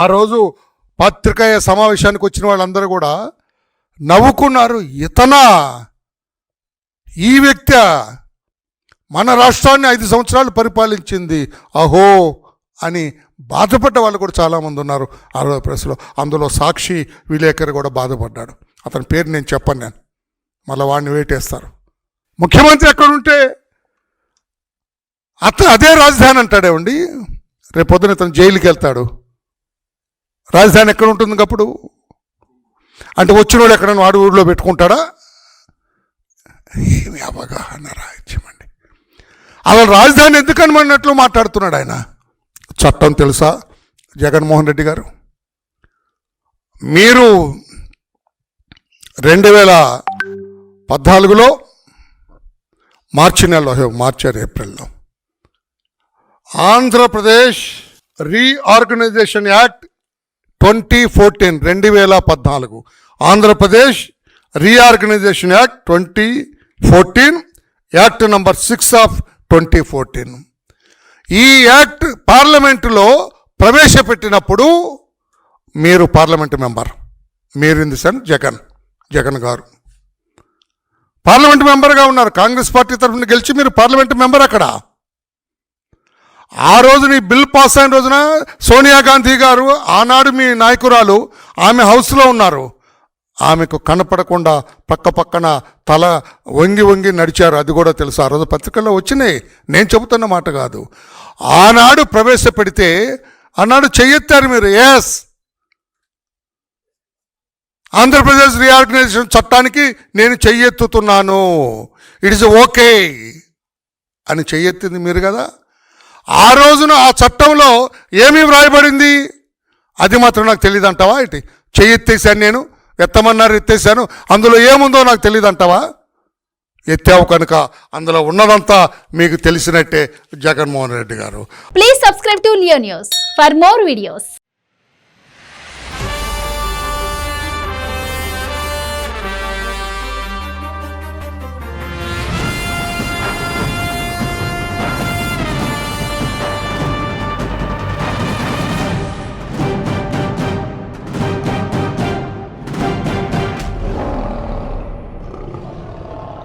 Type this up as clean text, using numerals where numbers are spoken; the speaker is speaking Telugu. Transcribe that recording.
ఆ రోజు పత్రికా సమావేశానికి వచ్చిన వాళ్ళందరూ కూడా నవ్వుకున్నారు. ఇతనా, ఈ వ్యక్తి మన రాష్ట్రాన్ని 5 సంవత్సరాలు పరిపాలించింది అహో అని బాధపడ్డ వాళ్ళు కూడా చాలామంది ఉన్నారు ఆ రోజు ప్రెస్లో. అందులో సాక్షి విలేకరు కూడా బాధపడ్డాడు. అతని పేరు నేను చెప్పను, నేను మళ్ళీ వాడిని వేటేస్తారు. ముఖ్యమంత్రి ఎక్కడుంటే అతను అదే రాజధాని అంటాడేమండి. రేపు పొద్దున ఇతను జైలుకి వెళ్తాడు. రాజధాని ఎక్కడ ఉంటుంది అప్పుడు? అంటే వచ్చినోడు ఎక్కడైనా వాడు ఊరిలో పెట్టుకుంటాడా? ఏమి అవగాహన రాజ్యమండి. అలా రాజధాని ఎందుకని అన్నట్లు మాట్లాడుతున్నాడు ఆయన. చట్టం తెలుసా జగన్మోహన్ రెడ్డి గారు? మీరు 2014లో మార్చి నెలలో, ఏప్రిల్లో Andhra Pradesh reorganisation act 2014 2014 Andhra Pradesh reorganisation act 2014 act number 6 of 2014. ఈ యాక్ట్ పార్లమెంటులో ప్రవేశపెట్టినప్పుడు మీరు పార్లమెంటు మెంబర్, మీరు ఇన్ ది సెన్స్ జగన్ గారు పార్లమెంటు మెంబర్గా ఉన్నారు. కాంగ్రెస్ పార్టీ తరఫున గెలిచి మీరు పార్లమెంటు మెంబర్. అక్కడ ఆ రోజు నీ బిల్ పాస్ అయిన రోజున సోనియా గాంధీ గారు, ఆనాడు మీ నాయకురాలు, ఆమె హౌస్లో ఉన్నారు. ఆమెకు కనపడకుండా పక్కన తల వంగి నడిచారు. అది కూడా తెలుసు. ఆ రోజు పత్రికల్లో వచ్చినాయి, నేను చెబుతున్న మాట కాదు. ఆనాడు ప్రవేశపెడితే ఆనాడు చెయ్యెత్తారు మీరు. ఎస్, ఆంధ్రప్రదేశ్ రీఆర్గనైజేషన్ చట్టానికి నేను చెయ్యెత్తుతున్నాను, ఇట్ ఇస్ ఓకే అని చెయ్యెత్తింది మీరు కదా. ఆ రోజున ఆ చట్టంలో ఏమీ వ్రాయబడింది అది మాత్రం నాకు తెలియదు అంటావా? ఇటు చెయ్యెత్తేసాను, నేను ఎత్తమన్నారు ఎత్తేసాను, అందులో ఏముందో నాకు తెలియదు అంటావా? ఎత్తావు కనుక అందులో ఉన్నదంతా మీకు తెలిసినట్టే జగన్మోహన్ రెడ్డి గారు. Please subscribe to Leo news for more videos.